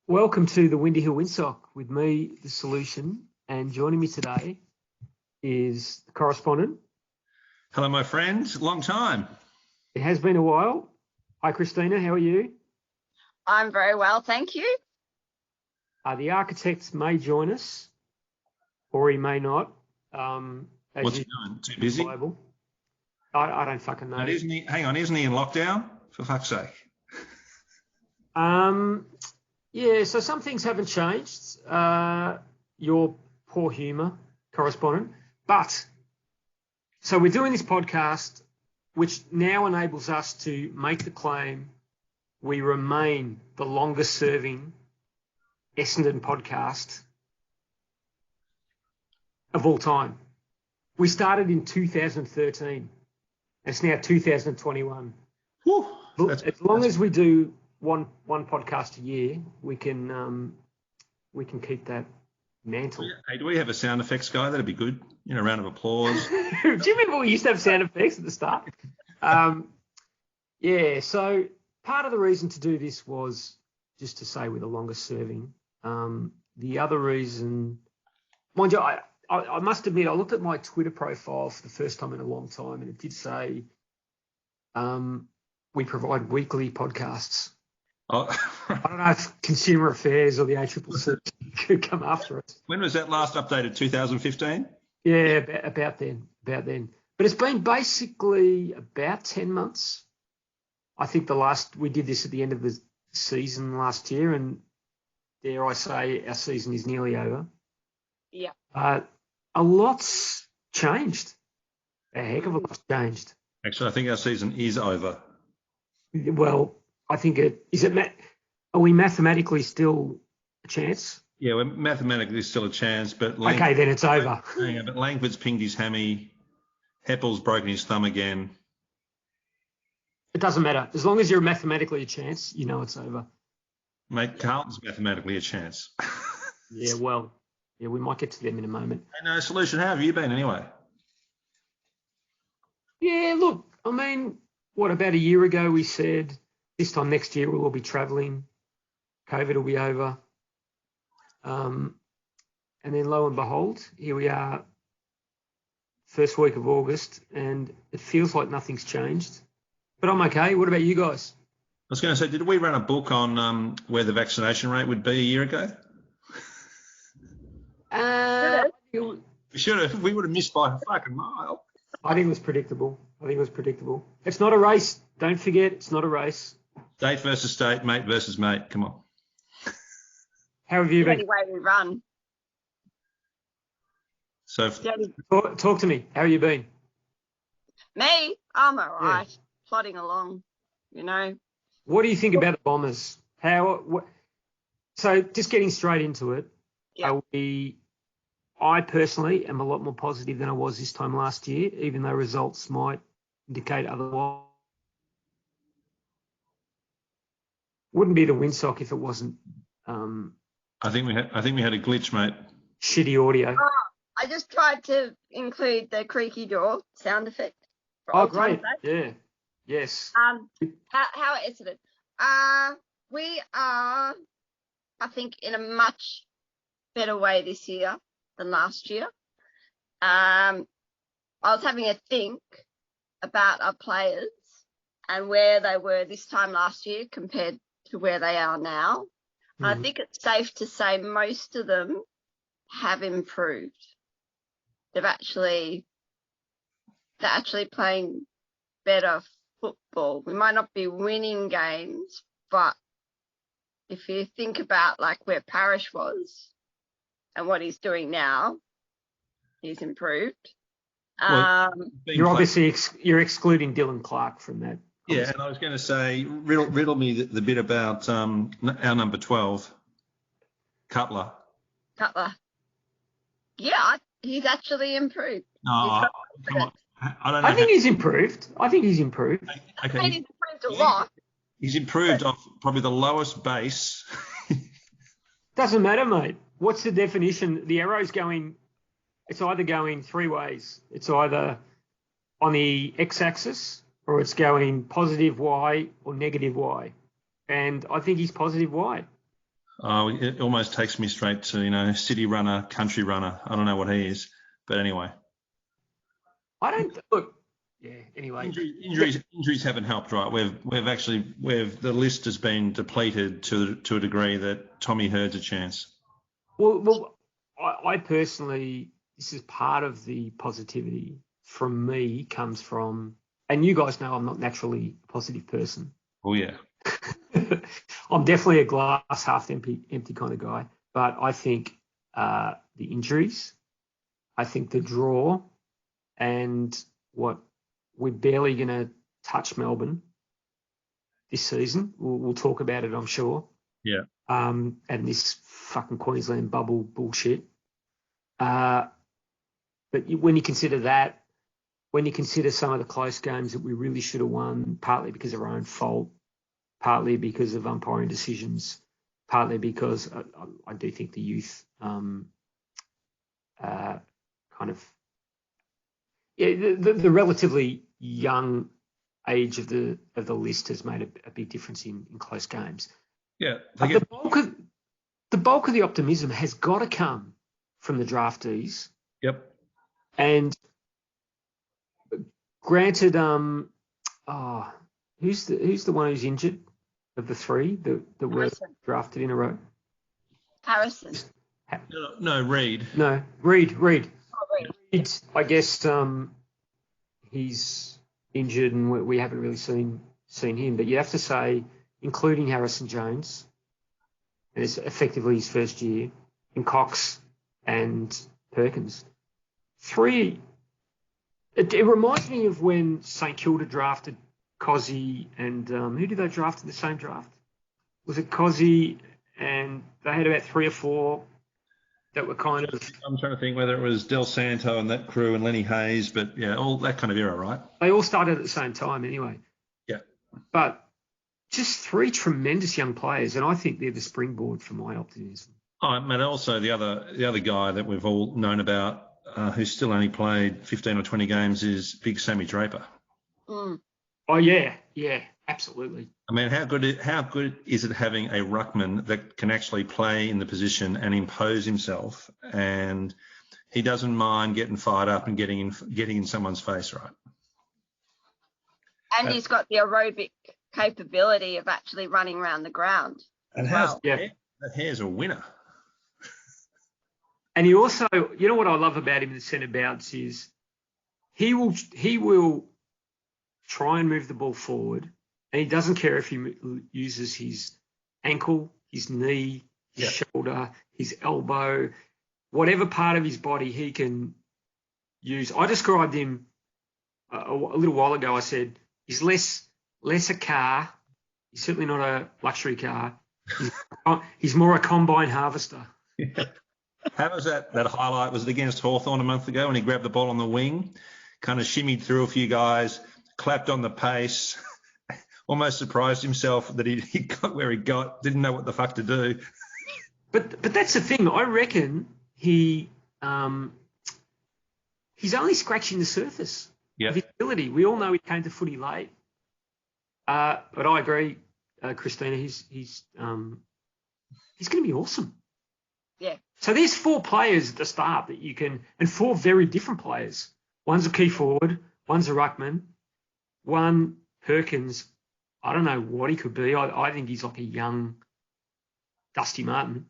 Welcome to the Windy Hill Windsock with me, the solution, and joining me today is the correspondent. Hello, my friend. Long time. It has been a while. Hi, Christina. How are you? I'm very well, thank you. The architect may join us, or he may not. What's he doing? Too busy? I don't fucking know. But isn't he in lockdown? For fuck's sake. Yeah, so some things haven't changed. Your poor humour, correspondent. But, so we're doing this podcast, which now enables us to make the claim we remain the longest serving Essendon podcast of all time. We started in 2013. It's now 2021. Whew, as long as we do one podcast a year, we can keep that mantle. Hey, do we have a sound effects guy? That'd be good. A round of applause. Do you remember we used to have sound effects at the start? Yeah. So part of the reason to do this was just to say we're the longest serving. The other reason, mind you, I must admit, I looked at my Twitter profile for the first time in a long time, and it did say we provide weekly podcasts. Oh. I don't know if Consumer Affairs or the ACCC could come after us. When was that last updated? 2015? Yeah, about then. But it's been basically about 10 months. I think we did this at the end of the season last year, and dare I say our season is nearly over. Yeah. A lot's changed. A heck of a lot's changed. Actually, I think our season is over. Well, I think are we mathematically still a chance? Yeah, we're mathematically still a chance, but okay, then it's over. But Langford's pinged his hammy. Heppel's broken his thumb again. It doesn't matter. As long as you're mathematically a chance, you know it's over. Mate, Carlton's mathematically a chance. Yeah, well, yeah, we might get to them in a moment. Hey, no, Solution, how have you been anyway? Yeah, look, I mean, about a year ago we said this time next year we'll all be travelling, COVID will be over. And then lo and behold, here we are, first week of August, and it feels like nothing's changed. But I'm okay. What about you guys? I was going to say, did we run a book on where the vaccination rate would be a year ago? We should have. We would have missed by a fucking mile. I think it was predictable. It's not a race. Don't forget, it's not a race. State versus state, mate versus mate. Come on. How have you been? The way we run. So talk to me. How have you been? Me? I'm all right. Yeah. Plodding along, What do you think about the Bombers? So just getting straight into it. Yeah. I personally am a lot more positive than I was this time last year, even though results might indicate otherwise. Wouldn't be the Windsock if it wasn't. I think we had a glitch, mate. Shitty audio. Oh, I just tried to include the creaky door sound effect. Oh, great! Yeah. Yes. How is it? We are, I think, in a much better way this year than last year. I was having a think about our players and where they were this time last year compared to where they are now. Mm. I think it's safe to say most of them have improved. They're actually playing better football. We might not be winning games, but if you think about like where Parrish was and what he's doing now, he's improved. You're obviously you're excluding Dylan Clark from that. Yeah, and I was going to say, riddle me the bit about our number 12, Cutler. Yeah, he's actually improved. No, come on. I think he's improved. Okay. He's improved a lot. He's improved off probably the lowest base. Doesn't matter, mate. What's the definition? The arrow's going, it's either going three ways. It's either on the x-axis or it's going positive Y or negative Y. And I think he's positive Y. Oh, it almost takes me straight to, city runner, country runner. I don't know what he is, but anyway. I don't look. Yeah. Anyway, injuries haven't helped, right? The list has been depleted to a degree that Tommy Hurd's a chance. Well, I personally, this is part of the positivity from me comes from, and you guys know I'm not naturally a positive person. Oh yeah. I'm definitely a glass half empty kind of guy, but I think the injuries, I think the draw, and what we're barely going to touch Melbourne this season. We'll talk about it, I'm sure. Yeah. And this fucking Queensland bubble bullshit. But when you consider that, when you consider some of the close games that we really should have won, partly because of our own fault, partly because of umpiring decisions, partly because I do think the youth the relatively young age of the list has made a big difference in close games. Yeah. The bulk of the optimism has got to come from the draftees. Yep. And granted, who's the one who's injured of the three that were drafted in a row? Harrison. No, Reid. No, Reid. Oh, Reid. I guess he's injured and we haven't really seen him. But you have to say, including Harrison Jones, and it's effectively his first year, and Cox and Perkins. Three. It reminds me of when St Kilda drafted Cozzy and who did they draft in the same draft? Was it Cozzy and they had about 3 or 4 that were kind of... I'm trying to think whether it was Del Santo and that crew and Lenny Hayes, but yeah, all that kind of era, right? They all started at the same time anyway. Yeah. But just 3 tremendous young players, and I think they're the springboard for my optimism. Oh, and also the other guy that we've all known about who's still only played 15 or 20 games is Big Sammy Draper. Mm. Oh, yeah, absolutely. I mean, how good is it having a ruckman that can actually play in the position and impose himself, and he doesn't mind getting fired up and getting in someone's face, right? And he's got the aerobic capability of actually running around the ground. And that hair's a winner. And he also, you know what I love about him in the centre bounce is he will try and move the ball forward, and he doesn't care if he uses his ankle, his knee, his shoulder, his elbow, whatever part of his body he can use. I described him a little while ago. I said he's less a car. He's certainly not a luxury car. He's more a combine harvester. Yeah. How was that highlight? Was it against Hawthorn a month ago when he grabbed the ball on the wing, kind of shimmied through a few guys, clapped on the pace, almost surprised himself that he got where he got, didn't know what the fuck to do. But that's the thing. I reckon he's only scratching the surface of his ability. We all know he came to footy late. But I agree, Christina, he's going to be awesome. Yeah. So there's 4 players at the start that you can, and 4 very different players. One's a key forward, one's a ruckman, one Perkins. I don't know what he could be. I think he's like a young Dusty Martin.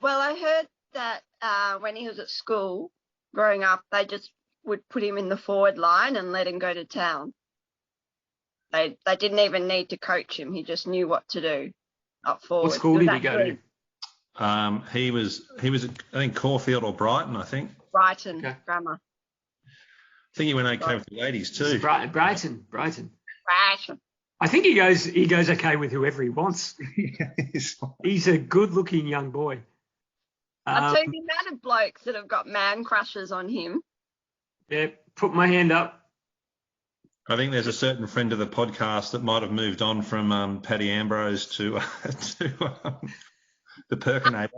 Well, I heard that when he was at school growing up, they just would put him in the forward line and let him go to town. They didn't even need to coach him. He just knew what to do up forward. What school did he go to? He was I think Caulfield or Brighton, I think. Brighton Grammar. I think he went okay with the ladies too. Brighton. I think he goes okay with whoever he wants. He's a good-looking young boy. I'll tell you the amount of blokes that have got man crushes on him. Yeah, put my hand up. I think there's a certain friend of the podcast that might have moved on from Paddy Ambrose to the Perkinator.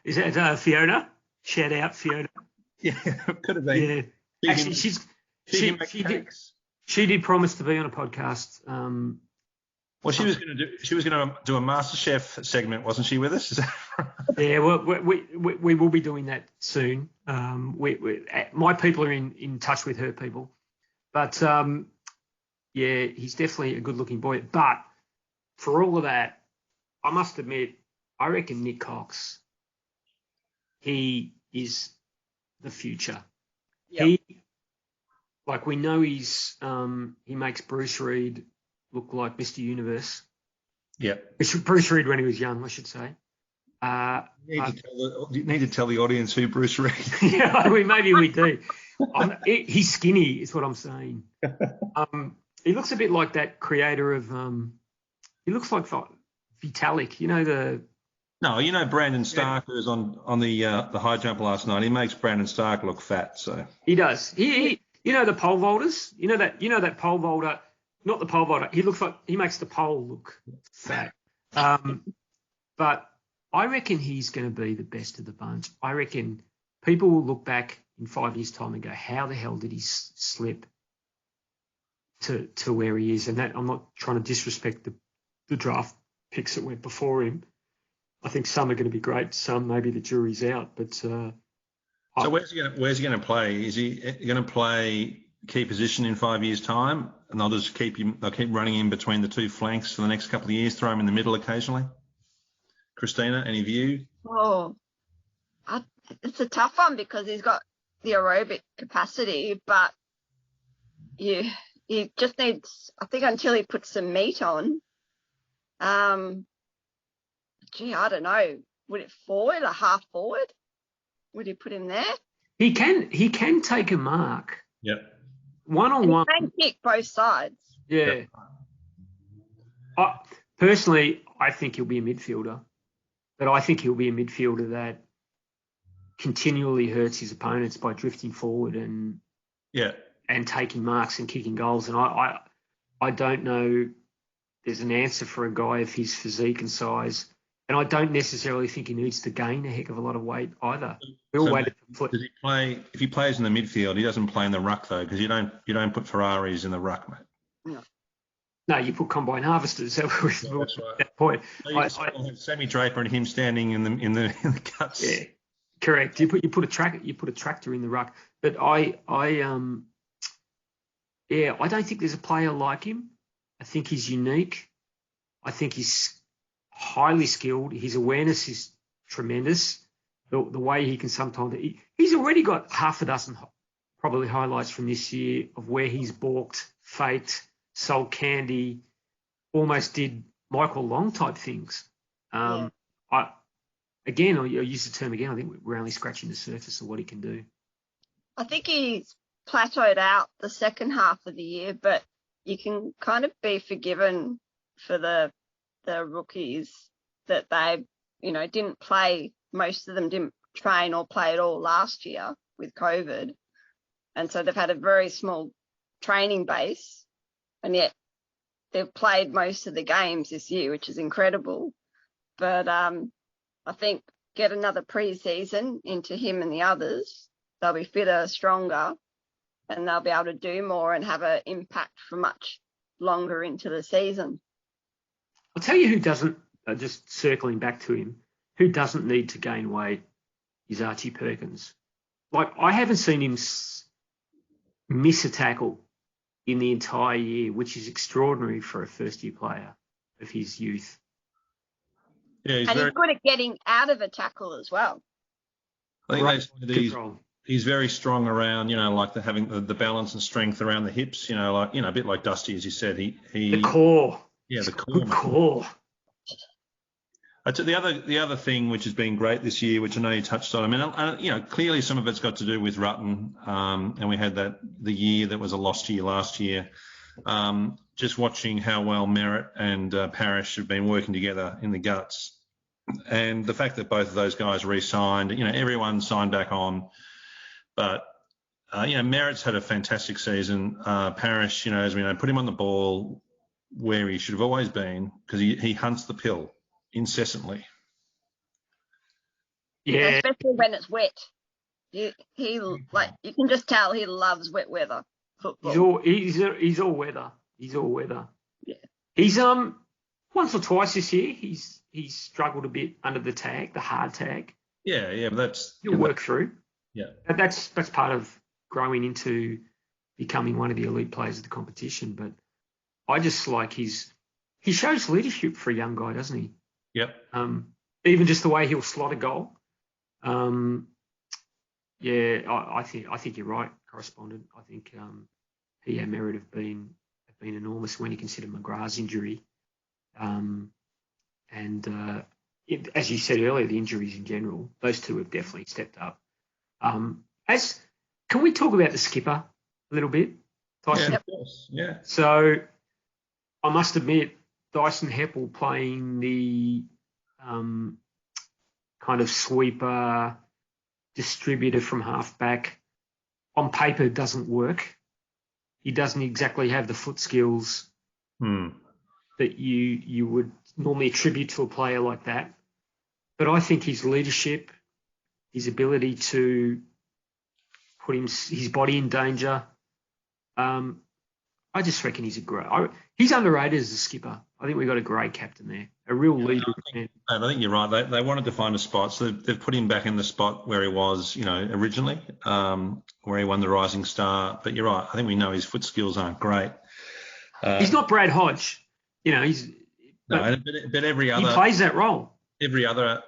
Is that Fiona? Shout out, Fiona. Yeah, could have been. Yeah. Actually, she did promise to be on a podcast Well, she was going to do a MasterChef segment, wasn't she, with us? Is that right? Yeah, well, we will be doing that soon. My people are in touch with her people, but yeah, he's definitely a good-looking boy. But for all of that, I must admit, I reckon Nick Cox, he is the future. Yep. We know he makes Bruce Reid look like Mr. Universe. Yeah. Bruce Reid when he was young, I should say. You need to tell the audience who Bruce Reid is. Yeah, maybe we do. He's skinny, is what I'm saying. He looks a bit like that creator of. He looks like Vitalik, No, Brandon Stark, who was on the high jump last night. He makes Brandon Stark look fat. So he does. He the pole vaulters. That pole vaulter. Not the pole vaulter. He makes the pole look fat. But I reckon he's going to be the best of the bunch. I reckon people will look back in 5 years' time and go, how the hell did he slip to where he is? And that, I'm not trying to disrespect the draft picks that went before him. I think some are going to be great. Some, maybe the jury's out. But so where's he going to play? Is he going to play key position in 5 years' time, and they'll just keep running in between the two flanks for the next couple of years, throw him in the middle occasionally? Christina, any view? Oh, it's a tough one because he's got the aerobic capacity, but you just need, I think, until he puts some meat on. I don't know. Would it forward or half forward? Would you put him there? He can take a mark. Yep. One-on-one. He can kick both sides. Yeah. Yep. Personally, I think he'll be a midfielder. But I think he'll be a midfielder that continually hurts his opponents by drifting forward and taking marks and kicking goals. And I don't know there's an answer for a guy of his physique and size. And I don't necessarily think he needs to gain a heck of a lot of weight either. Does he play? If he plays in the midfield, he doesn't play in the ruck though, because you don't put Ferraris in the ruck, mate. No, you put combine harvesters. That's right. That point. So I have Sammy Draper and him standing in the cuts. Yeah, correct. You put a tractor in the ruck. But I don't think there's a player like him. I think he's unique. I think he's highly skilled. His awareness is tremendous. The way he can sometimes he's already got half a dozen probably highlights from this year of where he's balked, faked, sold candy, almost did Michael Long type things. I'll use the term again. I think we're only scratching the surface of what he can do. I think he's plateaued out the second half of the year, but you can kind of be forgiven for the rookies that they, didn't play. Most of them didn't train or play at all last year with COVID. And so they've had a very small training base, and yet they've played most of the games this year, which is incredible. But I think get another pre-season into him and the others, they'll be fitter, stronger, and they'll be able to do more and have an impact for much longer into the season. I'll tell you who doesn't, just circling back to him, who doesn't need to gain weight is Archie Perkins. I haven't seen him miss a tackle in the entire year, which is extraordinary for a first-year player of his youth. Yeah, he's good at getting out of a tackle as well. I think he's very strong around, having the balance and strength around the hips, a bit like Dusty, as you said. The core. Yeah, the core. Good core. The other thing which has been great this year, which I know you touched on, clearly some of it's got to do with Rutten, and we had the year that was a lost year last year. Just watching how well Merritt and Parrish have been working together in the guts, and the fact that both of those guys re-signed, everyone signed back on, but Merritt's had a fantastic season. Parrish, as we know, put him on the ball where he should have always been, because he hunts the pill incessantly. Yeah, especially when it's wet. You can just tell he loves wet weather football. He's all weather. He's all weather. Yeah. He's once or twice this year he's struggled a bit under the hard tag. Yeah, but He'll work through. Yeah. That's part of growing into becoming one of the elite players of the competition. But I just like he shows leadership for a young guy, doesn't he? Yep. Even just the way he'll slot a goal. I think you're right, correspondent. I think he and Merritt have been enormous when you consider McGrath's injury. As you said earlier, the injuries in general, those two have definitely stepped up. Can we talk about the skipper a little bit? Dyson? Yeah, of course. Yeah. So I must admit, Dyson Heppel playing the kind of sweeper distributor from halfback on paper doesn't work. He doesn't exactly have the foot skills that you would normally attribute to a player like that. But I think his leadership, his ability to put his body in danger, I just reckon he's underrated as a skipper. I think we've got a great captain there, a real leader. I think you're right. They wanted to find a spot, so they've put him back in the spot where he was, originally, where he won the Rising Star. But you're right. I think we know his foot skills aren't great. He's not Brad Hodge, but every other he plays that role. Every other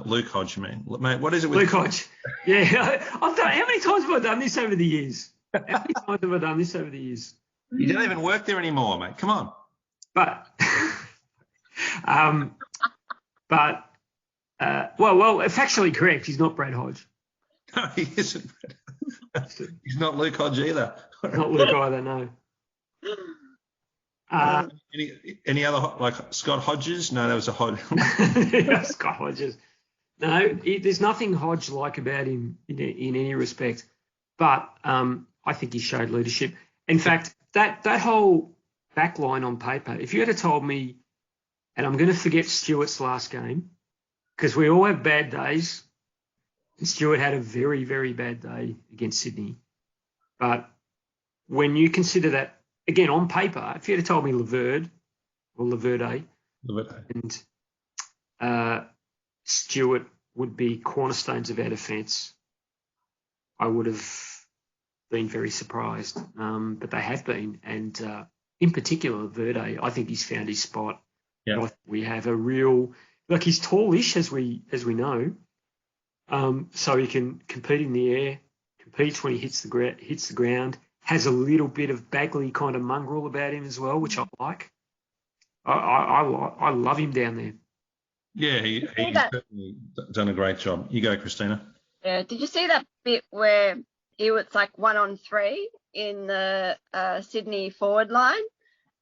Luke Hodge, mate. What is it with Luke Hodge? Yeah, how many times have I done this over the years? You don't even work there anymore, mate. Come on. But factually correct. He's not Brad Hodge. No, he isn't. He's not Luke Hodge either. Not Luke either. No. Any other like Scott Hodges? No, that was a Hodge. Scott Hodges. No, there's nothing Hodge-like about him in any respect. But I think he showed leadership. In fact, that whole back line on paper, if you had told me, and I'm going to forget Stewart's last game, because we all have bad days, and Stewart had a very, very bad day against Sydney. But when you consider that, again, on paper, if you had told me Laverde and Stewart would be cornerstones of our defence, I would have been very surprised. But they have been. And in particular, Laverde, I think he's found his spot. Yeah. We have a real, like he's tallish, as we know, so he can compete in the air, competes when he hits the ground, has a little bit of Bagley kind of mongrel about him as well, which I like. I love him down there. Yeah, he's certainly done a great job. You go, Christina. Yeah, did you see that bit where he was like 1-on-3 in the Sydney forward line,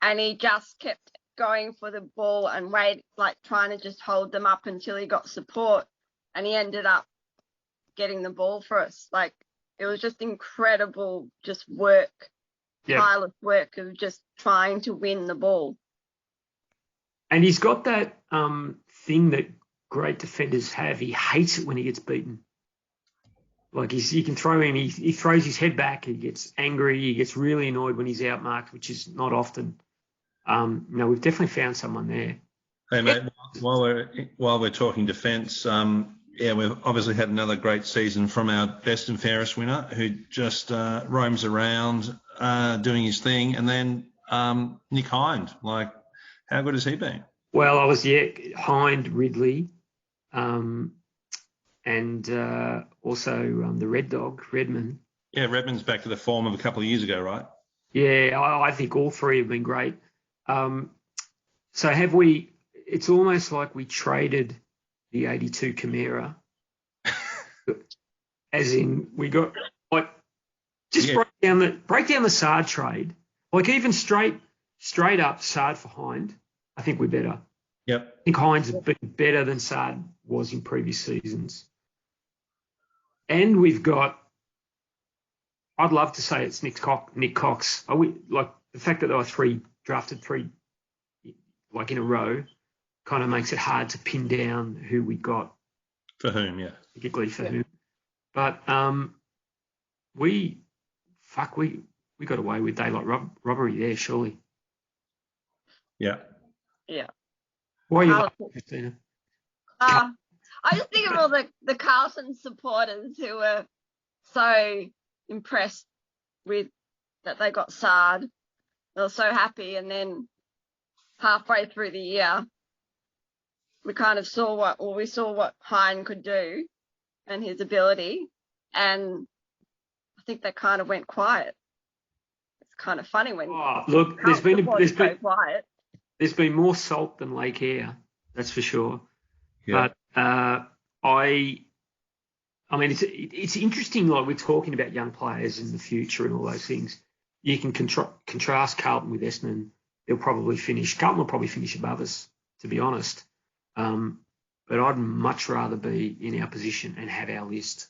and he just kept going for the ball and trying to just hold them up until he got support, and he ended up getting the ball for us. Like, it was just incredible, just work, tireless work of just trying to win the ball. And he's got that thing that great defenders have. He hates it when he gets beaten. Like you can throw him, he throws his head back, he gets angry, he gets really annoyed when he's outmarked, which is not often. We've definitely found someone there. Hey mate, while we're talking defence, we've obviously had another great season from our best and fairest winner, who just roams around doing his thing, and then Nick Hind. Like, how good has he been? Well, I was Hind, Ridley, and also the Red Dog, Redman. Yeah, Redman's back to the form of a couple of years ago, right? Yeah, I think all three have been great. So have we? It's almost like we traded the 82 Chimera, as in we got break down the Sard trade, like even straight up Sard for Hind. I think we're better. Yep. I think Hind's been better than Sard was in previous seasons. And we've got, I'd love to say it's Nick Cox. Like the fact that there were drafted three like in a row kind of makes it hard to pin down who we got. For whom, yeah. Particularly for whom. But we got away with daylight robbery there, surely. Yeah. Yeah. Why are you Carlton. laughing, Christina? I just think of all the Carlton supporters who were so impressed with that they got Sard. They were so happy, and then halfway through the year, we kind of saw what Hine could do and his ability, and I think they kind of went quiet. It's kind of funny when look, there's been quiet. There's been more salt than lake air, that's for sure. Yeah. But I mean, it's interesting. Like, we're talking about young players in the future and all those things. You can contrast Carlton with Essendon. Carlton will probably finish above us, to be honest. But I'd much rather be in our position and have our list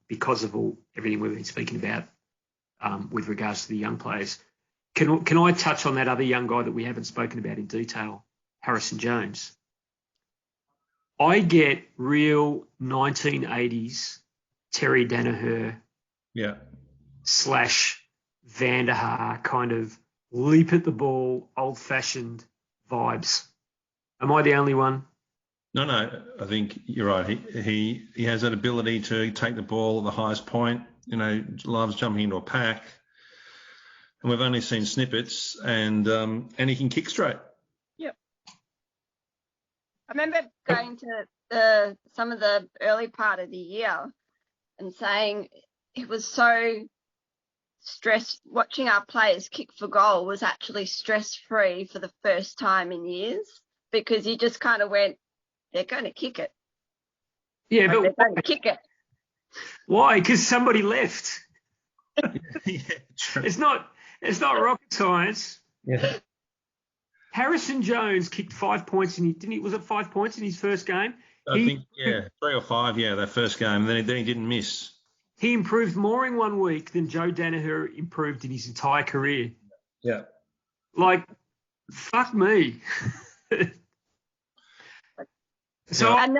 because of everything we've been speaking about with regards to the young players. Can I touch on that other young guy that we haven't spoken about in detail, Harrison Jones? I get real 1980s Terry Danaher / Van der Haar kind of leap at the ball, old-fashioned vibes. Am I the only one? No, I think you're right. He has that ability to take the ball at the highest point, loves jumping into a pack. And we've only seen snippets, and he can kick straight. Yep. I remember going to some of the early part of the year and saying it was so watching our players kick for goal was actually stress-free for the first time in years, because you just kind of went, they're going to kick it. Yeah, but they're going to kick it. Why? Because somebody left. Yeah, true. It's not rocket science. Yeah. Harrison Jones kicked 5 points was it 5 points in his first game? I think 3 or 5, that first game. And then he didn't miss. He improved more in 1 week than Joe Danaher improved in his entire career. Yeah. Like, fuck me. So and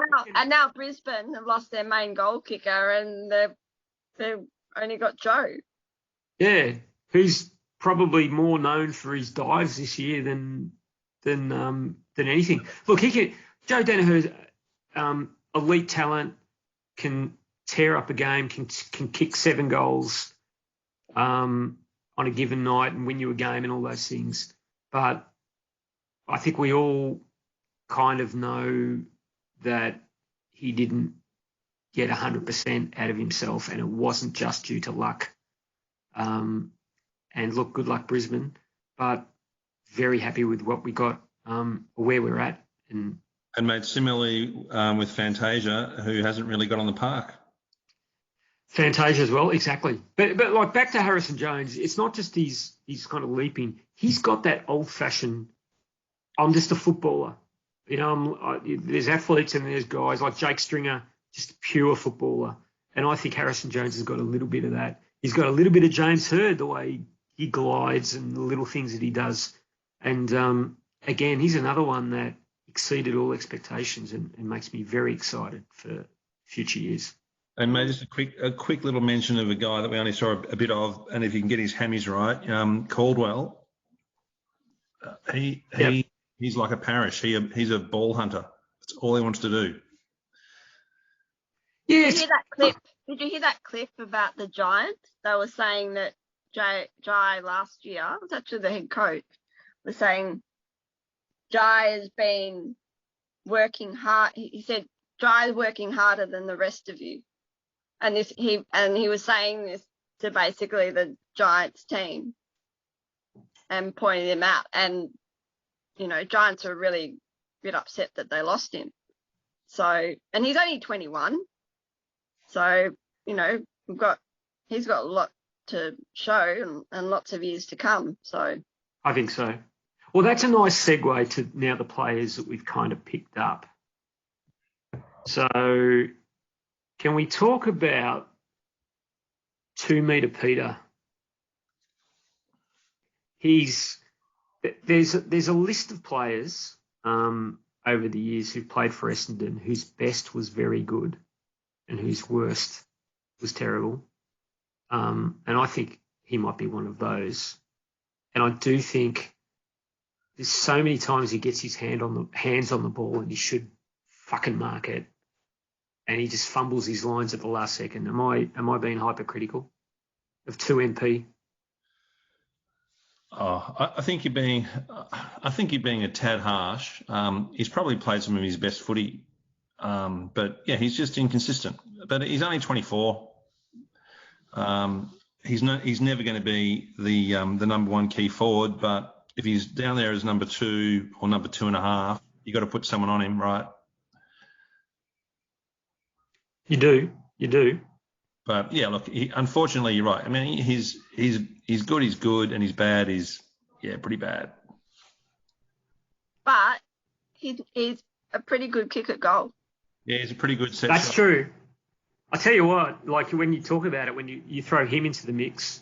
now Brisbane have lost their main goal kicker, and they've only got Joe. Yeah, who's probably more known for his dives this year than anything. Look, Joe Danaher's elite talent, can tear up a game, can kick 7 goals on a given night and win you a game and all those things. But I think we all kind of know that he didn't get 100% out of himself, and it wasn't just due to luck. And look, good luck, Brisbane, but very happy with what we got, where we're at. And mate, similarly with Fantasia, who hasn't really got on the park. Fantasia as well, exactly. But like, back to Harrison Jones, it's not just he's kind of leaping. He's got that old-fashioned, I'm just a footballer. There's athletes and there's guys like Jake Stringer, just a pure footballer. And I think Harrison Jones has got a little bit of that. He's got a little bit of James Hird, the way he glides and the little things that he does. And again, he's another one that exceeded all expectations and makes me very excited for future years. And mate, just a quick little mention of a guy that we only saw a bit of, and if you can get his hammies right, Caldwell. He's like a parish. He's a ball hunter. That's all he wants to do. Yes. Did you hear that clip about the Giants? They were saying that Jai last year, it was actually the head coach, was saying Jai has been working hard. He said Jai is working harder than the rest of you, and he was saying this to basically the Giants team and pointing them out. And Giants are really a bit upset that they lost him. So, and he's only 21. So, he's got a lot to show and lots of years to come. So, I think so. Well, that's a nice segue to now the players that we've kind of picked up. So, can we talk about 2 metre Peter? There's a list of players over the years who've played for Essendon whose best was very good and whose worst was terrible. And I think he might be one of those. And I do think there's so many times he gets his hands on the ball and he should fucking mark it, and he just fumbles his lines at the last second. Am I being hypercritical of 2MP? Oh, I think you're being a tad harsh. He's probably played some of his best footy, but yeah, he's just inconsistent. But he's only 24. He's never going to be the number one key forward. But if he's down there as number 2 or number 2.5, you got to put someone on him, right? You do. But yeah, look, unfortunately, you're right. I mean, he's good, and he's bad. He's pretty bad. But he's a pretty good kick at goal. Yeah, he's a pretty good set. That's true. I tell you what, like when you talk about it, when you throw him into the mix,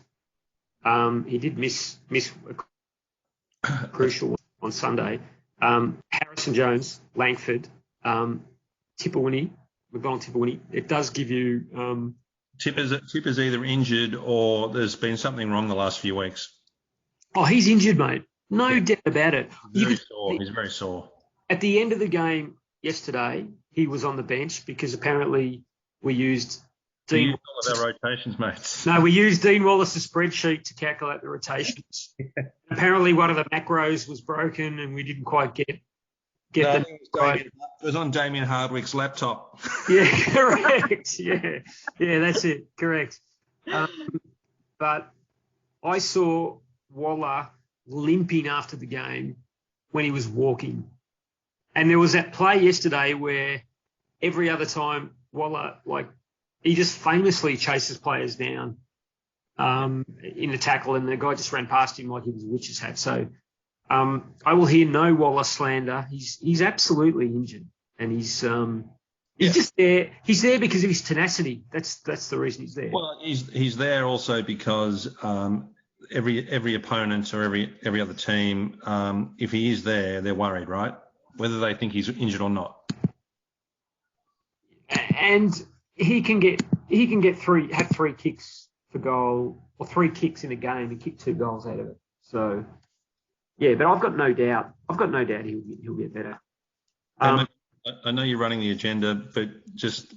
he did miss a crucial one on Sunday. Harrison Jones, Langford, Tipperwini, McDonald Tipperwini. It does give you. Tipper's either injured or there's been something wrong the last few weeks. Oh, he's injured, mate. No doubt about it. He's very sore. At the end of the game yesterday, he was on the bench because apparently we used Dean. All of our rotations, mate. No, we used Dean Wallace's spreadsheet to calculate the rotations. Apparently, one of the macros was broken, and we didn't quite get them right. It was on Damien Hardwick's laptop. Yeah, correct. Yeah, that's it. Correct. But I saw Waller limping after the game when he was walking. And there was that play yesterday where every other time Waller, he just famously chases players down in the tackle, and the guy just ran past him like he was a witch's hat. So I will hear no Waller slander. He's absolutely injured, and he's just there. He's there because of his tenacity. That's the reason he's there. Well, he's there also because every opponent or every other team, if he is there, they're worried, right? Whether they think he's injured or not. And he can have 3 kicks for goal, or 3 kicks in a game and kick 2 goals out of it. So yeah, but I've got no doubt he'll get better. I know you're running the agenda, but just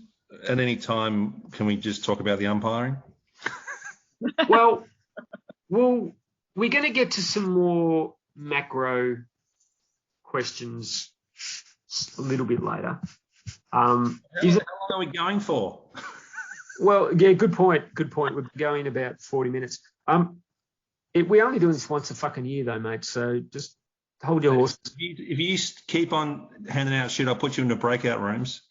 at any time, can we just talk about the umpiring? Well, we're going to get to some more macro questions a little bit later. How long are we going for? Well, yeah, good point. We're going about 40 minutes. We're only doing this once a fucking year, though, mate. So just hold your horse. If you keep on handing out shit, I'll put you into breakout rooms.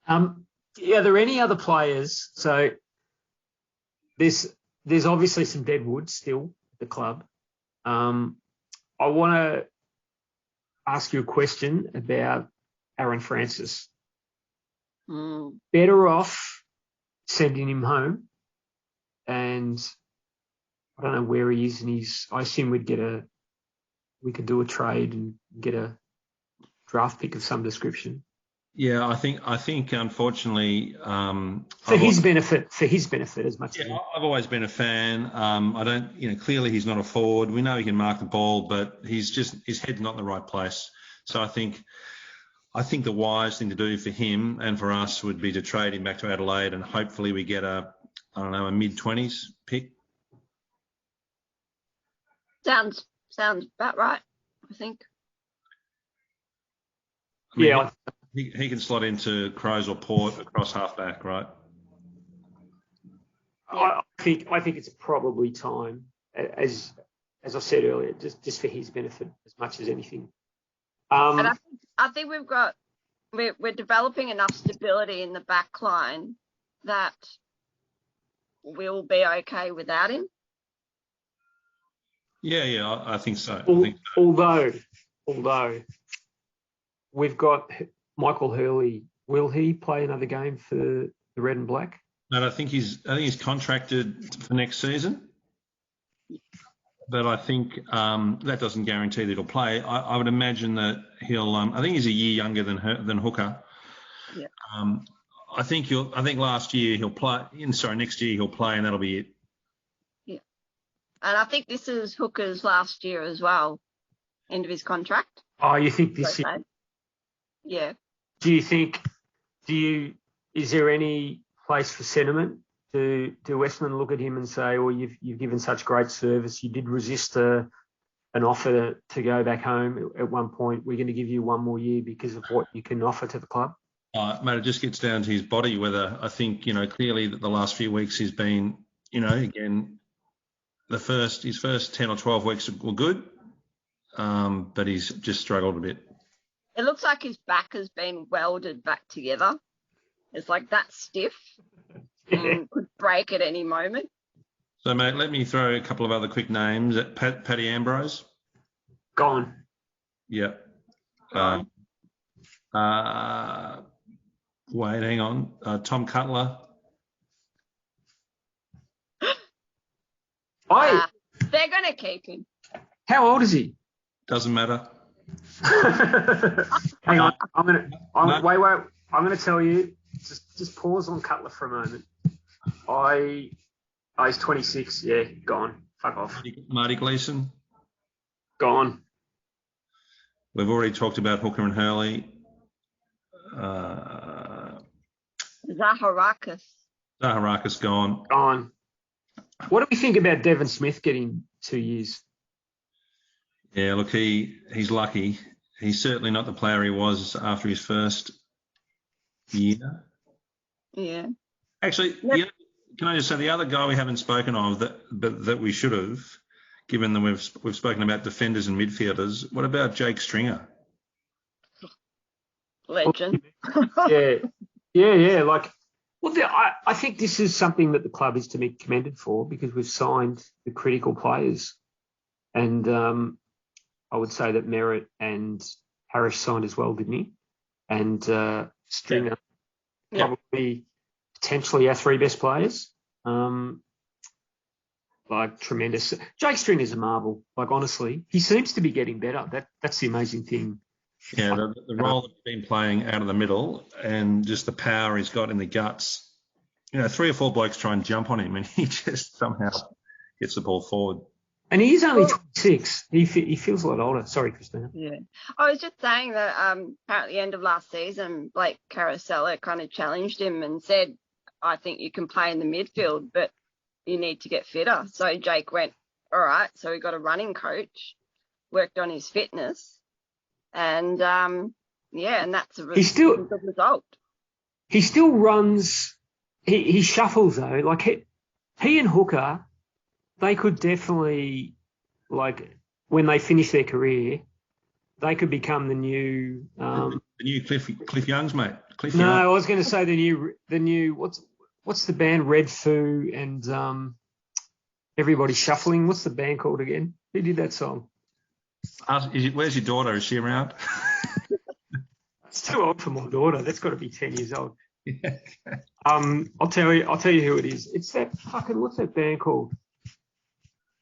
Are there any other players? So there's obviously some dead wood still at the club. I want to ask you a question about Aaron Francis. Better off sending him home, and I don't know where he is, and I assume we could do a trade and get a draft pick of some description. Yeah, I think unfortunately for his benefit as much. Yeah, I've always been a fan. I don't, clearly he's not a forward. We know he can mark the ball, but his head's not in the right place. So I think the wise thing to do for him and for us would be to trade him back to Adelaide, and hopefully we get a mid-20s pick. Sounds about right, I think. Yeah. He can slot into Crows or Port across halfback, right? I think it's probably time, as I said earlier, just for his benefit as much as anything. And I think we're developing enough stability in the back line that we'll be okay without him. Yeah, I think so. Although we've got Michael Hurley, will he play another game for the Red and Black? No, I think he's contracted for next season. But I think that doesn't guarantee that he'll play. I would imagine that he'll. I think he's a year younger than Hooker. Yeah. I think next year he'll play, and that'll be it. Yeah. And I think this is Hooker's last year as well, end of his contract. Oh, you think this year? Yeah. Is there any place for sentiment? Do Essendon look at him and say, "Oh, you've given such great service. You did resist an offer to go back home at one point. We're going to give you one more year because of what you can offer to the club." Mate, it just gets down to his body. Whether I think clearly that the last few weeks he's been, again, his first 10 or 12 weeks were good, but he's just struggled a bit. It looks like his back has been welded back together. It's like that stiff and could break at any moment. So, mate, let me throw a couple of other quick names. Paddy Ambrose. Gone. Yeah. Wait, hang on. Tom Cutler. They're going to keep him. How old is he? Doesn't matter. Hang on. Wait. I'm going to tell you. Just pause on Cutler for a moment. He's 26. Yeah, gone. Fuck off. Marty Gleeson. Gone. We've already talked about Hooker and Hurley. Zaharakis gone. Gone. What do we think about Devon Smith getting 2 years? Yeah, look, he's lucky. He's certainly not the player he was after his first year. Yeah. Actually, can I just say the other guy we haven't spoken of that we should have, given that we've spoken about defenders and midfielders. What about Jake Stringer? Legend. Yeah. I think this is something that the club is to be commended for because we've signed the critical players, and I would say that Merritt and Harris signed as well, didn't he? And Stringer probably potentially our three best players. Tremendous. Jake Stringer's a marvel. Honestly, he seems to be getting better. That's the amazing thing. Yeah, the role that he's been playing out of the middle and just the power he's got in the guts. 3 or 4 blokes try and jump on him and he just somehow gets the ball forward. And he is only 26. He feels a lot older. Sorry, Christina. Yeah. I was just saying that at the end of last season, Blake Carosella kind of challenged him and said, I think you can play in the midfield, but you need to get fitter. So Jake went, all right. So he got a running coach, worked on his fitness. And, and that's a good result. He still runs. He shuffles, though. He and Hooker, they could definitely, when they finish their career, they could become the new... the new Cliff Young's, mate. Young. I was going to say the new what's the band? Red Foo and Everybody Shuffling. What's the band called again? Who did that song? Where's your daughter? Is she around? It's too old for my daughter. That's got to be 10 years old. Yeah. I'll tell you who it is. It's that fucking, what's that band called?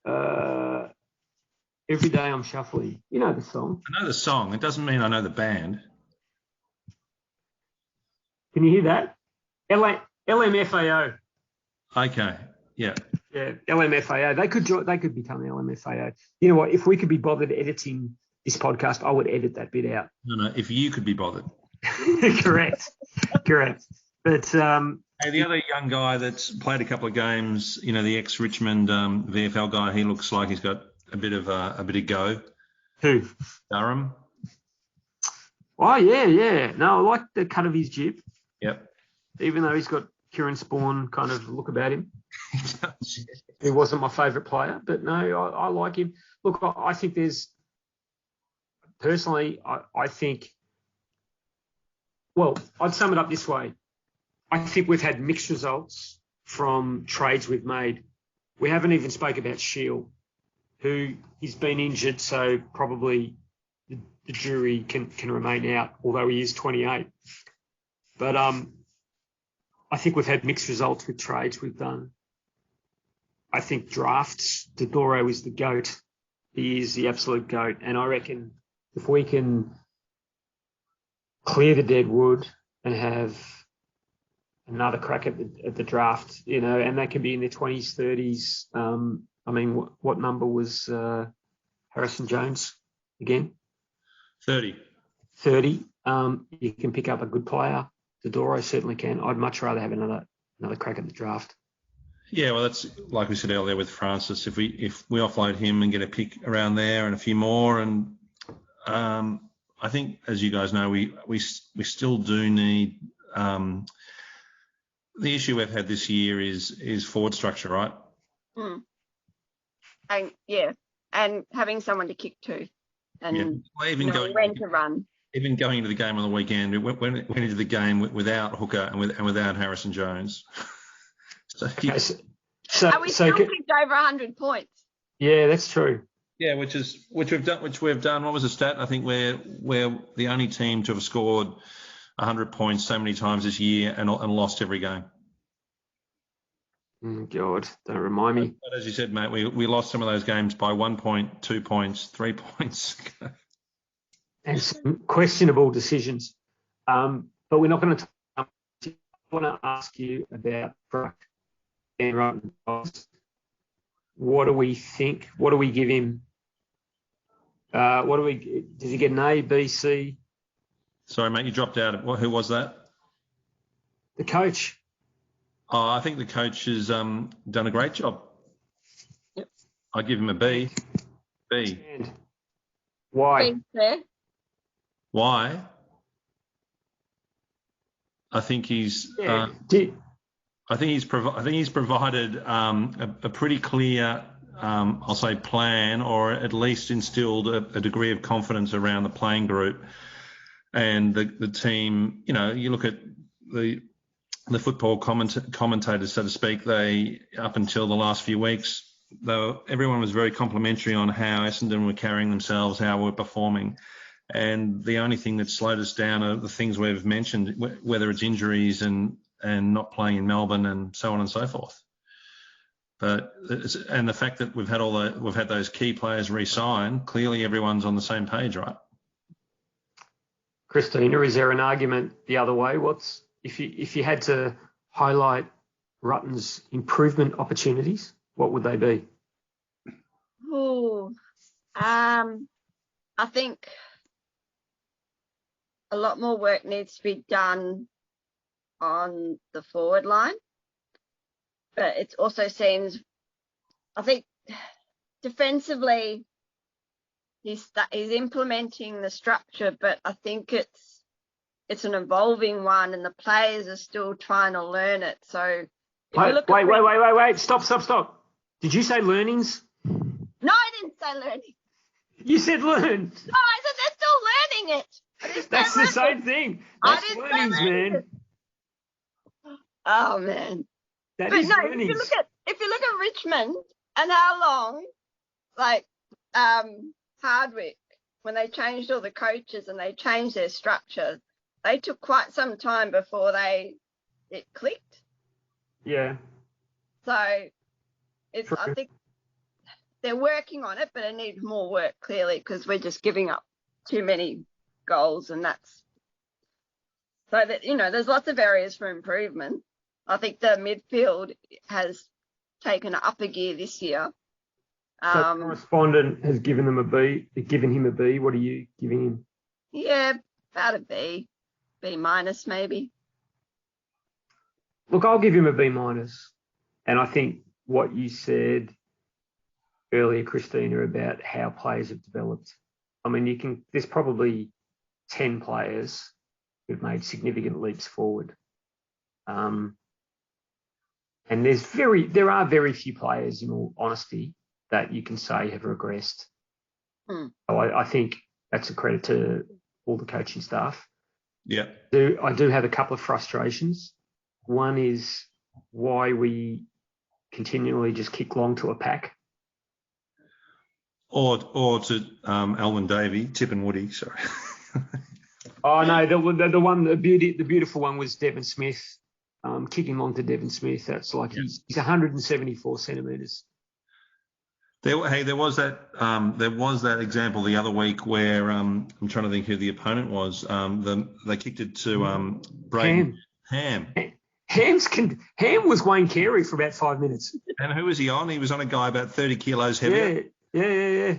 Every Day I'm Shuffling. You know the song. I know the song. It doesn't mean I know the band. Can you hear that? LMFAO. Okay. Yeah. Yeah, LMFAO. They could become the LMFAO. You know what? If we could be bothered editing this podcast, I would edit that bit out. No. If you could be bothered. Correct. But hey, the other young guy that's played a couple of games, the ex-Richmond VFL guy, he looks like he's got a bit of go. Who? Durham. Oh yeah. No, I like the cut of his jib. Yep. Even though he's got Kieran Spawn kind of look about him. He wasn't my favourite player, but no, I like him. Look, I think there's personally, I think. Well, I'd sum it up this way. I think we've had mixed results from trades we've made. We haven't even spoke about Shield, who he's been injured, so probably the jury can remain out, although he is 28. But I think we've had mixed results with trades we've done. I think drafts, Dodoro is the GOAT. He is the absolute GOAT. And I reckon if we can clear the dead wood and have another crack at the draft, and that can be in their 20s, 30s, I mean, what number was Harrison Jones again? 30. 30. You can pick up a good player. Dodoro certainly can. I'd much rather have another crack at the draft. Yeah, well, that's like we said earlier with Francis. If we offload him and get a pick around there and a few more, and I think, as you guys know, we still do need. The issue we've had this year is forward structure, right? Mm. And having someone to kick to, and when to run. Even going into the game on the weekend, we went into the game without Hooker and without Harrison Jones. So we still kicked over 100 points. Yeah, that's true. Yeah, which we've done. What was the stat? I think we're the only team to have scored 100 points so many times this year and lost every game. God, don't remind me. But as you said, mate, we lost some of those games by 1 point, 2 points, 3 points. And some questionable decisions. But we're not going to. I want to ask you about Brock and Rutten. What do we think? What do we give him? Does he get an A, B, C? Sorry, mate, you dropped out. Who was that? The coach. Oh, I think the coach has done a great job. Yep. I give him a B. B. And why? Why? I think he's. Yeah. I think he's provided a pretty clear, I'll say, plan, or at least instilled a degree of confidence around the playing group and the team. You know, you look at the football commentators, so to speak. They, up until the last few weeks, everyone was very complimentary on how Essendon were carrying themselves, how we're performing. And the only thing that slowed us down are the things we've mentioned, whether it's injuries and not playing in Melbourne and so on and so forth. And the fact that we've had those key players re-sign, clearly everyone's on the same page, right? Christina, is there an argument the other way? If you had to highlight Rutten's improvement opportunities, what would they be? I think a lot more work needs to be done on the forward line, but it also seems, I think, defensively he's implementing the structure, but I think it's an evolving one, and the players are still trying to learn it. So wait! Stop! Did you say learnings? No, I didn't say learning. You said learn. No, I said they're still learning it. That's the same thing. That's learnings, man. Oh man. Learnings. If you look at Richmond and how long, like Hardwick, when they changed all the coaches and they changed their structure, they took quite some time before it clicked. Yeah. So I think they're working on it, but it needs more work clearly, because we're just giving up too many goals, and that's so that, there's lots of areas for improvement. I think the midfield has taken an upper gear this year. So correspondent has given him a B. What are you giving him? Yeah, about a B minus maybe. Look, I'll give him a B minus, and I think what you said earlier, Christina, about how players have developed. I mean, there's probably 10 players who've made significant leaps forward. And there are very few players, in all honesty, that you can say have regressed. So I think that's a credit to all the coaching staff. Yeah. I do have a couple of frustrations. One is why we continually just kick long to a pack. Or to Alwyn Davey, Tip and Woody, sorry. Oh no, the beautiful one was Devon Smith, kicking long to Devon Smith. That's like he's 174 centimetres. There was that example the other week where I'm trying to think who the opponent was. They kicked it to Braden Ham. Ham was Wayne Carey for about 5 minutes. And who was he on? He was on a guy about 30 kilos heavier. Yeah.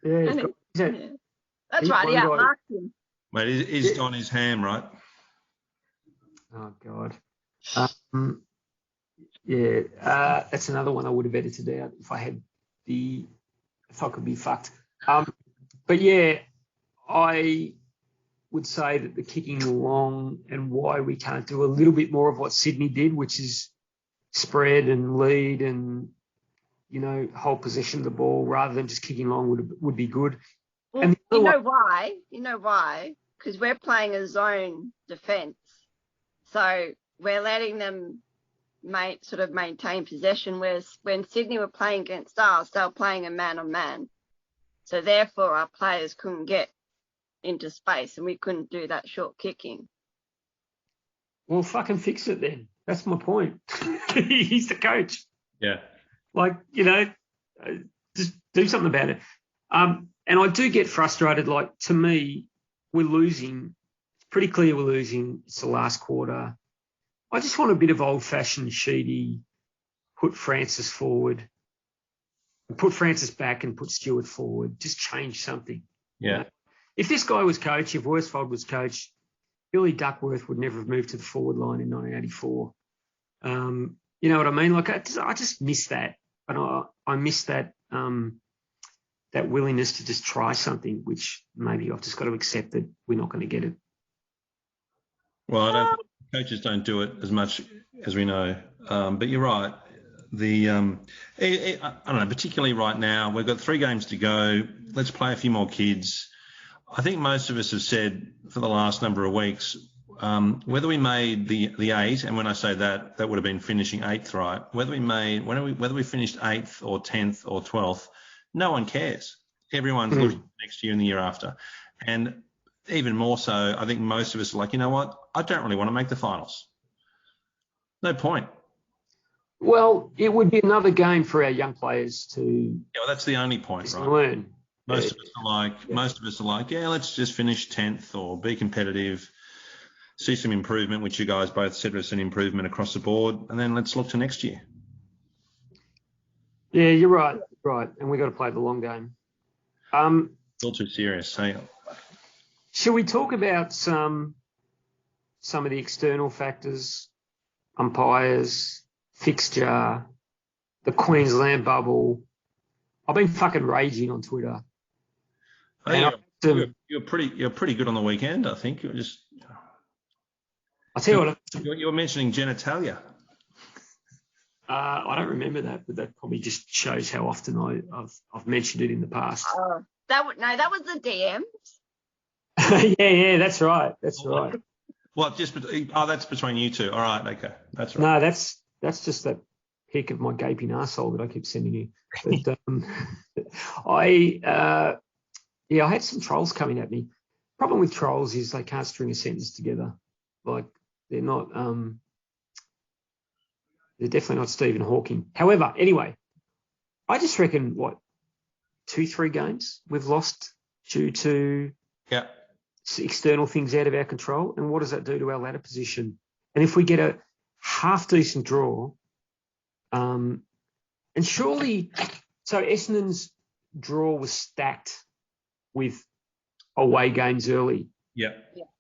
That's right. He outmarked him. Mate, is Don his Ham, right? Oh, God. That's another one I would have edited out if I could be fucked. But yeah, I would say that the kicking along and why we can't do a little bit more of what Sydney did, which is spread and lead and, hold possession of the ball rather than just kicking along would be good. Well, and why? You know why? Because we're playing a zone defence. So we're letting them maintain possession, whereas when Sydney were playing against us, they were playing a man-on-man. So therefore our players couldn't get into space and we couldn't do that short kicking. Well, fucking fix it then. That's my point. He's the coach. Yeah. Just do something about it. And I do get frustrated. Like, to me, we're losing. It's pretty clear we're losing. It's the last quarter. I just want a bit of old-fashioned Sheedy, put Francis forward, put Francis back and put Stewart forward. Just change something. Yeah. If this guy was coach, if Worsfold was coach, Billy Duckworth would never have moved to the forward line in 1984. You know what I mean? Like, I just miss that. And I miss that that willingness to just try something, which maybe I've just got to accept that we're not going to get it. Well, coaches don't do it as much as we know. But you're right. I don't know, particularly right now, we've got 3 games to go. Let's play a few more kids. I think most of us have said for the last number of weeks, whether we made the 8, and when I say that would have been finishing 8th, right? Whether we finished 8th or 10th or 12th, no one cares. Everyone's looking next year and the year after. And even more so, I think most of us are like, you know what? I don't really want to make the finals. No point. Well, it would be another game for our young players to. Yeah, well, that's the only point, right? Learn. Most of us are like, yeah, let's just finish 10th or be competitive, see some improvement, which you guys both said was an improvement across the board, and then let's look to next year. Yeah, you're right. Right, and we've got to play the long game. It's all too serious. Hey. Shall we talk about some of the external factors, umpires, fixture, the Queensland bubble? I've been fucking raging on Twitter. Hey, you're pretty good on the weekend, I think. You were just. I'll tell you what. You were mentioning genitalia. I don't remember that, but that probably just shows how often I've mentioned it in the past. That was the DMs. yeah, that's right. That's right. Well, that's between you two. All right, okay, that's right. No, that's just that pic of my gaping arsehole that I keep sending you. But I had some trolls coming at me. Problem with trolls is they can't string a sentence together. Like, they're not. They're definitely not Stephen Hawking. However, anyway, I just reckon 2-3 games we've lost due to external things out of our control. And what does that do to our ladder position? And if we get a half decent draw, and surely, so Essendon's draw was stacked with away games early. Yeah.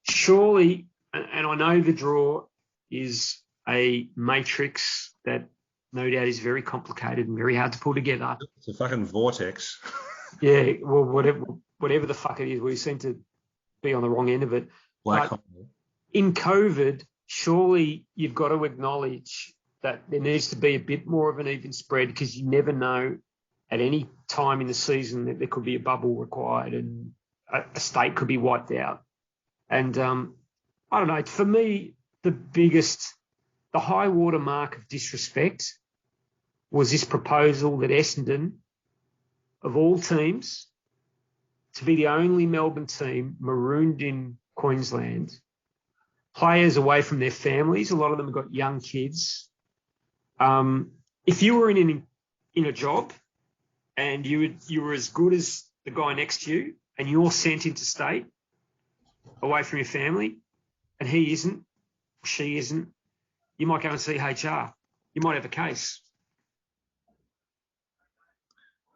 Surely, and I know the draw is a matrix that no doubt is very complicated and very hard to pull together. It's a fucking vortex. Yeah, well, whatever the fuck it is, we seem to be on the wrong end of it. Black hole. In COVID, surely you've got to acknowledge that there needs to be a bit more of an even spread, because you never know at any time in the season that there could be a bubble required and a state could be wiped out. And I don't know, for me, the high water mark of disrespect was this proposal that Essendon, of all teams, to be the only Melbourne team marooned in Queensland, players away from their families, a lot of them have got young kids. If you were in a job and you were as good as the guy next to you and you're sent interstate away from your family and he isn't, she isn't, you might go and see HR. You might have a case.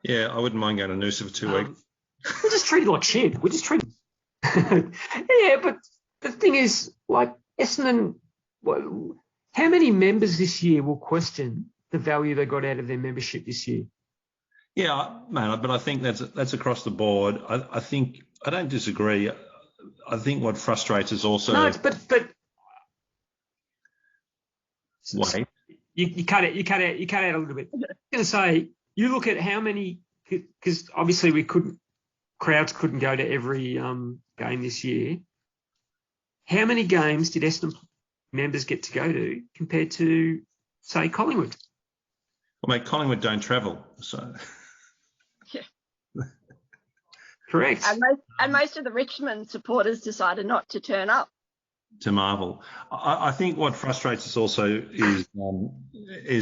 Yeah, I wouldn't mind going to Noosa for 2 weeks. We're just treated like shit. We're just treated. Yeah, but the thing is, like, Essendon, how many members this year will question the value they got out of their membership this year? Yeah, man, but I think that's across the board. I think I don't disagree. I think what frustrates us also. No, but wait. You cut out a little bit. I'm going to say, you look at how many, because obviously crowds couldn't go to every game this year. How many games did Essendon members get to go to compared to, say, Collingwood? Well, mate, Collingwood don't travel, so. Yeah. Correct. And most of the Richmond supporters decided not to turn up. To Marvel. I think what frustrates us also is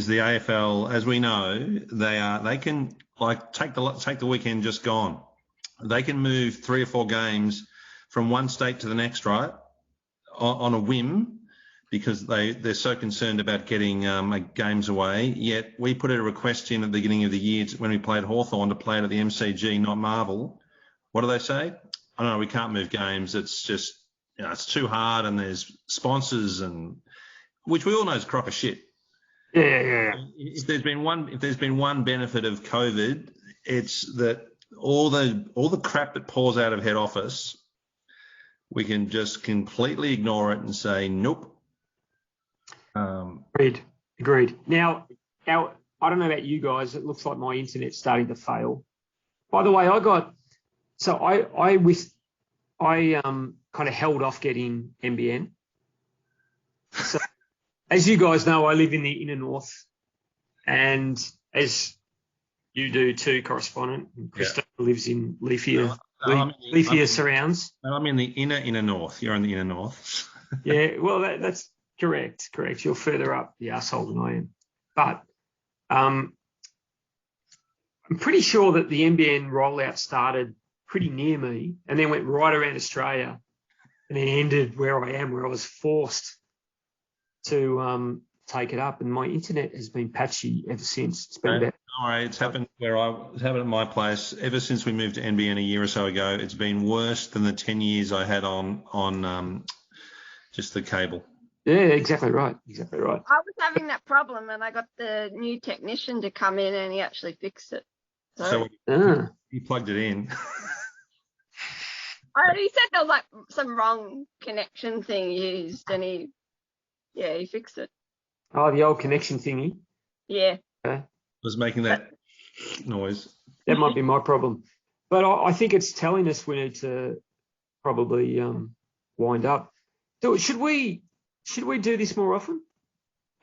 the AFL. As we know, they can, like, take the weekend just gone. They can move 3 or 4 games from one state to the next, right, on a whim, because they're so concerned about getting games away. Yet we put a request in at the beginning of the year when we played Hawthorn to play it at the MCG, not Marvel. What do they say? I don't know, we can't move games. It's just, it's too hard, and there's sponsors, and which we all know is a crock of shit. Yeah. If there's been one benefit of COVID, it's that all the crap that pours out of head office, we can just completely ignore it and say nope. Agreed. Now, I don't know about you guys. It looks like my internet's starting to fail. By the way, I kind of held off getting NBN. So, as you guys know, I live in the inner north, and as you do too, correspondent. Christopher lives in leafier surrounds. I'm in the inner north. You're in the inner north. Yeah, well, that's correct. You're further up the arsehole than I am. But I'm pretty sure that the NBN rollout started pretty near me and then went right around Australia and then ended where I am, where I was forced to take it up. And my internet has been patchy ever since. It's been about... All right, it's happened at my place. Ever since we moved to NBN a year or so ago, it's been worse than the 10 years I had on just the cable. Yeah, exactly right. I was having that problem, and I got the new technician to come in, and he actually fixed it. So he plugged it in. He said there was like some wrong connection thing used, and he fixed it. Oh, the old connection thingy. Yeah. Okay. Was making that noise. That might be my problem, but I think it's telling us we need to probably wind up. So should we do this more often?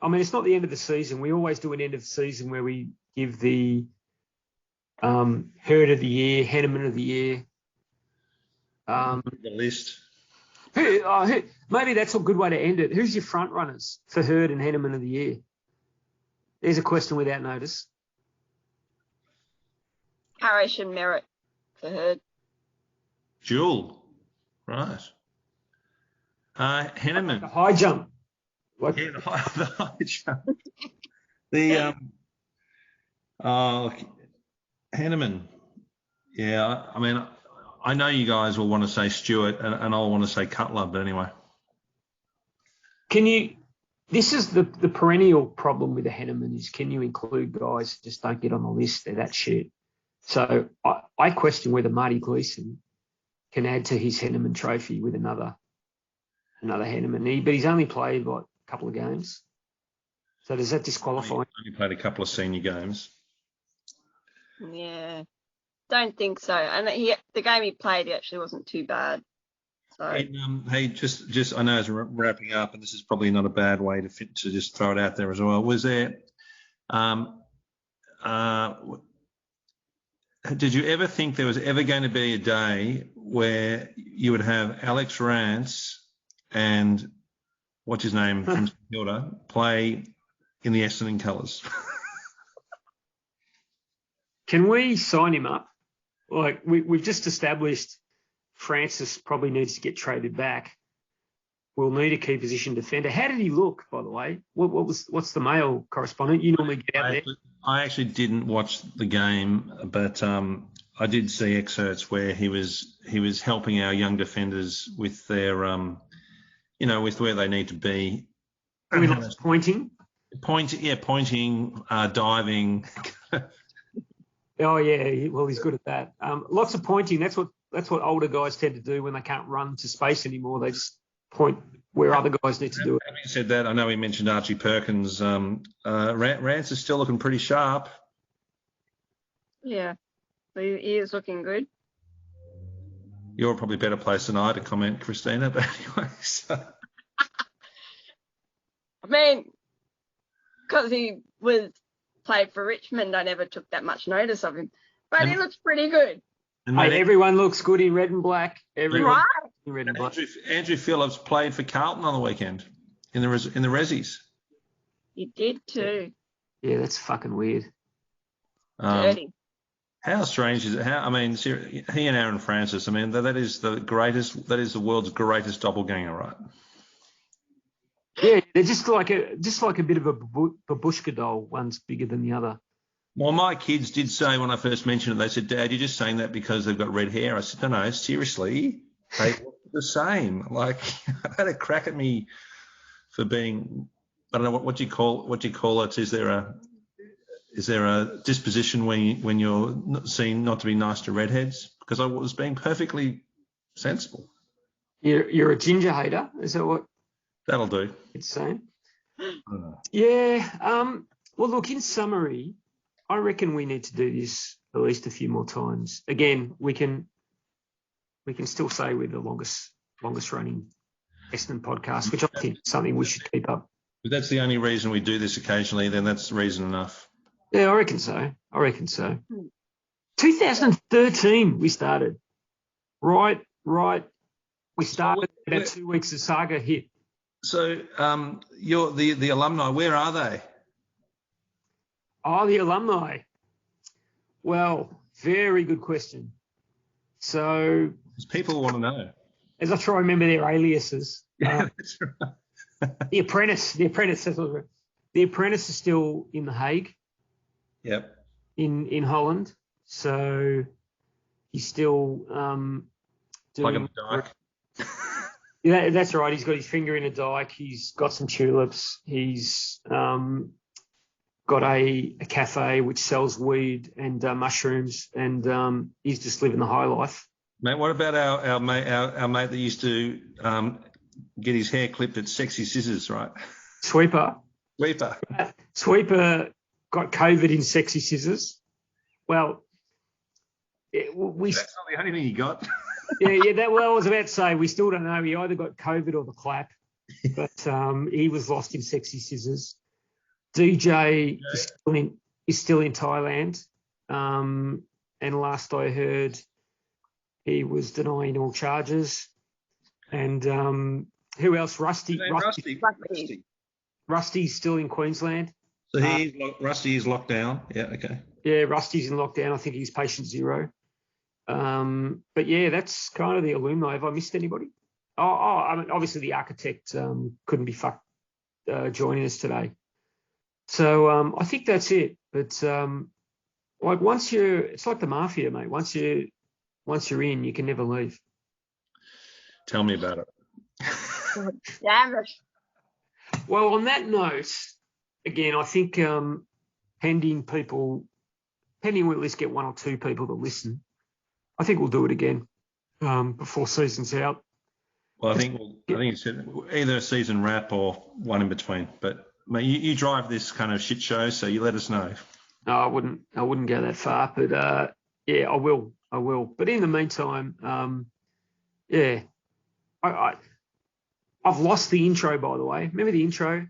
I mean, it's not the end of the season. We always do an end of the season where we give the Herd of the Year, Henneman of the Year. The list. Maybe that's a good way to end it. Who's your front runners for Herd and Henneman of the Year? There's a question without notice. Parrish and Merritt for Herd. Jewel. Right. Henneman. The high jump. The high jump. Henneman. Yeah, I mean, I know you guys will want to say Stewart, and I'll want to say Cutler, but anyway. This is the perennial problem with the Henneman is, can you include guys that just don't get on the list? They're that shit. So I question whether Marty Gleeson can add to his Henneman trophy with another Henneman. But he's only played, a couple of games. So does that disqualify him? He played a couple of senior games. Yeah, don't think so. And the game he played, he actually wasn't too bad. So. Hey, just I know as we're wrapping up, and this is probably not a bad way to just throw it out there as well. Was there, did you ever think there was ever going to be a day where you would have Alex Rance and what's his name from St Kilda play in the Essendon colours? Can we sign him up? Like we've just established, Francis probably needs to get traded back. we'll need a key position defender. How did he look, by the way? What's the Mail correspondent? You normally get out there. I actually didn't watch the game, but I did see excerpts where he was helping our young defenders with their with where they need to be. Pointing, diving. Oh yeah, well he's good at that. Lots of pointing. That's what older guys tend to do when they can't run to space anymore. They just point where other guys need to do it. Having said that, I know we mentioned Archie Perkins. Rance is still looking pretty sharp. Yeah, he is looking good. You're probably better placed than I to comment, Christina. But anyway, so. I mean, because he played for Richmond, I never took that much notice of him. But he looks pretty good. Hey, everyone looks good in red and black. Everyone in red and black. Andrew Phillips played for Carlton on the weekend in the Rezzies. He did too. Yeah, that's fucking weird. Dirty. How strange is it? He and Aaron Francis. I mean, that is the greatest. That is the world's greatest doppelganger, right? Yeah, they're just like a bit of a babushka doll. One's bigger than the other. Well, my kids did say when I first mentioned it, they said, "Dad, you're just saying that because they've got red hair." I said, "No, seriously, they look the same." Like, they had a crack at me for being. I don't know what do you call it? Is there a disposition when you're seen not to be nice to redheads? Because I was being perfectly sensible. You're a ginger hater. Is that what? That'll do. It's saying. Yeah. Well, look. In summary, I reckon we need to do this at least a few more times. Again, we can still say we're the longest running Essendon podcast, which I think is something we should keep up. If that's the only reason we do this occasionally, then that's reason enough. Yeah, I reckon so. 2013 we started. Right. We started about 2 weeks of Saga hit. So you're the alumni, where are they? Oh, the alumni. Well, very good question. So, people want to know. As I try to remember their aliases. Yeah, that's right. The Apprentice. The Apprentice is still in The Hague. Yep. In Holland. So he's still like a dyke. Yeah, that's right. He's got his finger in a dike. He's got some tulips. He's got a cafe which sells weed and mushrooms, and he's just living the high life. Mate, what about our mate that used to get his hair clipped at Sexy Scissors, right? Sweeper got COVID in Sexy Scissors. Well, that's not the only thing he got. yeah. That. Well, I was about to say we still don't know. He either got COVID or the clap, but he was lost in Sexy Scissors. DJ is still in Thailand, and last I heard, he was denying all charges. And who else? Rusty. Rusty's still in Queensland. So Rusty is locked down. Yeah, okay. Yeah, Rusty's in lockdown. I think he's patient zero. But yeah, that's kind of the alumni. Have I missed anybody? I mean, obviously the architect couldn't be joining us today. So I think that's it. But like it's like the mafia, mate. Once you're in, you can never leave. Tell me about it. Damn it. Well, on that note, again, I think pending we at least get one or two people to listen, I think we'll do it again before season's out. Well, I think it's either a season wrap or one in between. But mate, you drive this kind of shit show, so you let us know. No, I wouldn't go that far, but yeah, I will. But in the meantime, yeah, I've lost the intro, by the way. Remember the intro?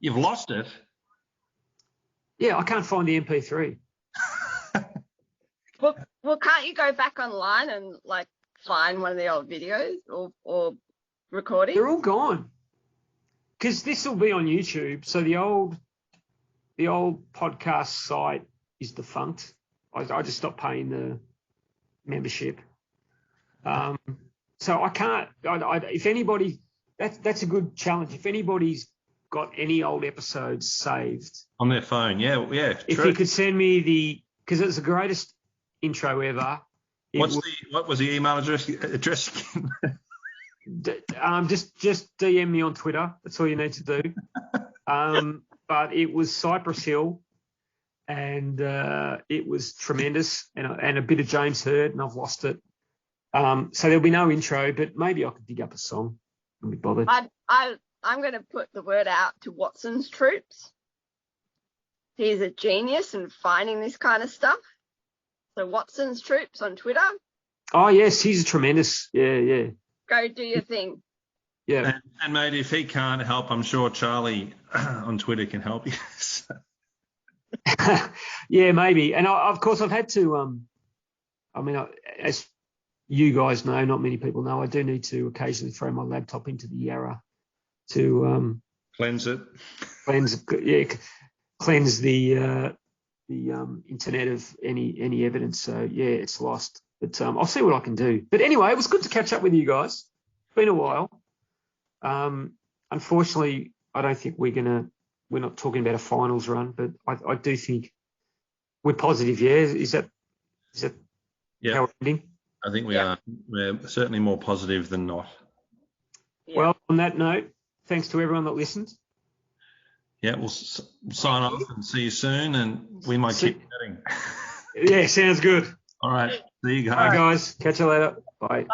You've lost it? Yeah, I can't find the MP3. Well, can't you go back online and like find one of the old videos or recordings? They're all gone. Because this will be on YouTube. So the old podcast site is defunct. I just stopped paying the membership. so I can't. If anybody, that's a good challenge. If anybody's got any old episodes saved on their phone, yeah. If True. you could send me because it's the greatest intro ever. What was the email address again? Just DM me on Twitter. That's all you need to do. But it was Cypress Hill, and it was tremendous, and a bit of James Hird, and I've lost it. So there'll be no intro, but maybe I could dig up a song and be bothered. I'm going to put the word out to Watson's troops. He's a genius in finding this kind of stuff. So Watson's troops on Twitter. Oh yes, he's tremendous. Yeah. Go do your thing. Yeah. And mate, if he can't help, I'm sure Charlie on Twitter can help you. Yeah, maybe. And of course, I've had to. As you guys know, not many people know, I do need to occasionally throw my laptop into the Yarra to cleanse it. Cleanse the internet of any evidence. So yeah, it's lost. But I'll see what I can do. But anyway, it was good to catch up with you guys. It's been a while. Unfortunately, I don't think we're not talking about a finals run, but I do think we're positive. Yeah, is that yeah. how we're ending? I think we are. We're certainly more positive than not. Yeah. Well, on that note, thanks to everyone that listened. Yeah, we'll sign off and see you soon, and we might keep chatting. Yeah, sounds good. All right. See you guys. Bye, guys. Catch you later. Bye.